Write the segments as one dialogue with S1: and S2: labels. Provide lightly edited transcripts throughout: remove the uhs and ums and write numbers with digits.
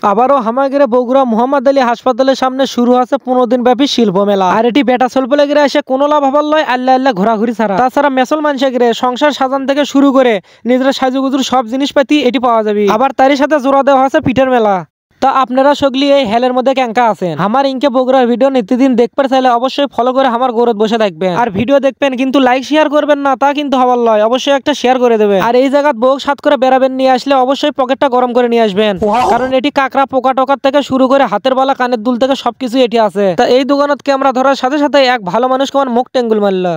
S1: আবারও হামাগেরে বগুড়া মোহাম্মদ আলী হাসপাতালের সামনে শুরু আছে 15 দিন ব্যাপী শিল্প মেলা। আর এটি বেটা সলপলে গিরে এসে কোনো লাভ হবার লয় আল্লাহ আল্লাহ ঘোরাঘুরি ছাড়া। তাছাড়া মেসল মানুষে গিরে সংসার সাজান থেকে শুরু করে নিজের সাজুগুজুর সব জিনিসপাতি এটি পাওয়া যাবে। আবার তারই সাথে জোড়া দেওয়া হয়েছে পিঠের মেলা। তা আপনারা সগলি এই হেলের মধ্যে ক্যাঙ্কা আছেন। আমার ইনকে বগুড়ার ভিডিও নিত্যদিন দেখতে চাইলে অবশ্যই ফলো করে আমার গৌরব বসে থাকবেন আর ভিডিও দেখবেন, কিন্তু লাইক শেয়ার করবেন না তা কিন্তু হবার লয়, অবশ্যই একটা শেয়ার করে দেবেন। আর এই জায়গাত বউ সাত করে বেড়াবেন, নিয়ে আসলে অবশ্যই পকেটটা গরম করে নিয়ে আসবেন, কারণ এটি কাকড়া পোকা টোকার থেকে শুরু করে হাতের বালা কানের দুল থেকে সবকিছু এটি আছে। তা এই দোকানত ক্যামেরা ধরার সাথে সাথে এক ভালো মানুষকে আমার মুখ টেঙ্গুল মারলো।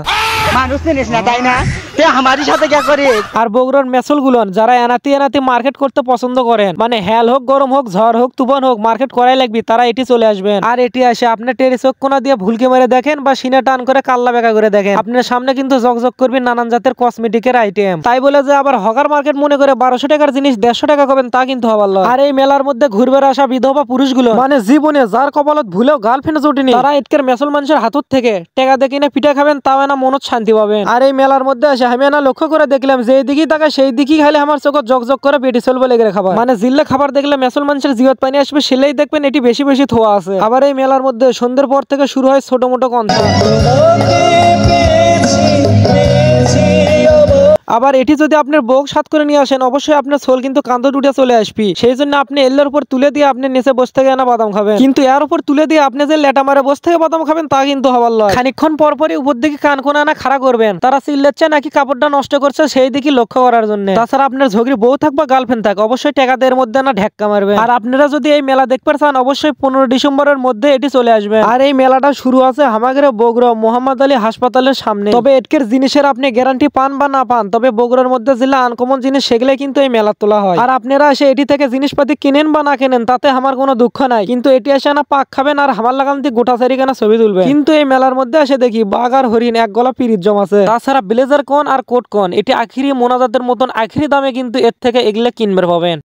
S2: মানুষ চিনিস না তাই না, তে আমারই সাথে কে করে।
S1: আর বগুড়ার মেসল গুলন যারা এনাতি এনাতি মার্কেট করতে পছন্দ করেন, মানে হেল হোক গরম হোক ঝড় হোক তুফান হোক মার্কেট করাই লাগবে, তারা এটি চলে আসবেন। আর এটি আসে আপনি টেরিসক কোনা দিয়ে ভুলকে মেরে দেখেন বা সিনে টান করে কাল্লা বেকা করে দেখেন, আপনার সামনে কিন্তু জগজগ করবে নানান জাতের কসমেটিকের আইটেম। তাই বলে যে আবার হকার মার্কেট মনে করে 1200 টাকার জিনিস 150 টাকা করবেন তা কিন্তু হবার লয়। আর এই মেলার মধ্যে ঘুরবে আসা বিধবা পুরুষগুলো, মানে জীবনে যার কপালত ভুলেও গার্লফ্রেন্ড জুটিনি, তারা এটকের মেসল মানুষের হাতুর থেকে টাকা দেখে কিনে পিঠা খাবেন, তাও না মনত শান্তি পাবেন। আর এই মেলার মধ্যে আসে আমি না লক্ষ্য করে দেখলাম যে দিকেই তাকা সেই দিকেই খাইলে আমার চোখ জগজগ করে পেটি চলবে লেগে খাবার, মানে জিল্লে খাবার দেখলে মেসল মানুষের জিওত পানি আসবে, সেলেই দেখবেন এটি বেশি বেশি থোয়া আছে। আবার এই মেলার মধ্যে সন্ধ্যের পর থেকে শুরু হয় ছোট মোটো কনসার্ট। আবার এটি যদি আপনার বউ সাত করে নিয়ে আসেন, অবশ্যই আপনার সোল কিন্তু কান্দ টুটে চলে আসবি। সেই জন্য আপনি এল্লার উপর তুলে দিয়ে আপনি নিচে বসে থেকে না বাদাম খাবেন, কিন্তু এর উপর তুলে দিয়ে আপনি যে লেটা মারে বসে থেকে বাদাম খাবেন তা কিন্তু হবার লয়। খানিকক্ষণ পরপরই উপর দিকে কান কোনা না খাড়া করবেন, তারা চিল্লাচ্ছে নাকি কাপড়টা নষ্ট করছে সেই দিকে লক্ষ্য করার জন্য। তাছাড়া আপনার ঝগড়ি বউ থাক বা গার্লফ্রেন্ড থাক, অবশ্যই টাকাদের মধ্যে না ঢেক্কা মারবেন। আর আপনারা যদি এই মেলা দেখতে চান, অবশ্যই 15 ডিসেম্বরের মধ্যে এটি চলে আসবে। আর এই মেলাটা শুরু আছে হামাগের বগুড়া মোহাম্মদ আলী হাসপাতালের সামনে। তবে এটকের জিনিসের আপনি গ্যারান্টি পান বা না পান, তবে বগুড়ার মধ্যে যেগুলো আনকমন জিনিস সেগুলো কিন্তু এই মেলা তোলা হয়। আর আপনারা এসে এটি থেকে জিনিসপাতি কিনেন বা না কেনেন তাতে আমার কোনো দুঃখ নাই, কিন্তু এটি এসে না পাক খাবেন আর হামার লাগান দিয়ে গোটা চারিখানা ছবি তুলবেন। কিন্তু এই মেলার মধ্যে এসে দেখি বাঘ আর হরিণ এক গলা পিরিত জমাছে। তাছাড়া ব্লেজার কোন আর কোট কোন এটি আখিরি মোনাজাতের মতন আখিরি দামে কিন্তু এর থেকে এগুলা কিনবে পাবেন।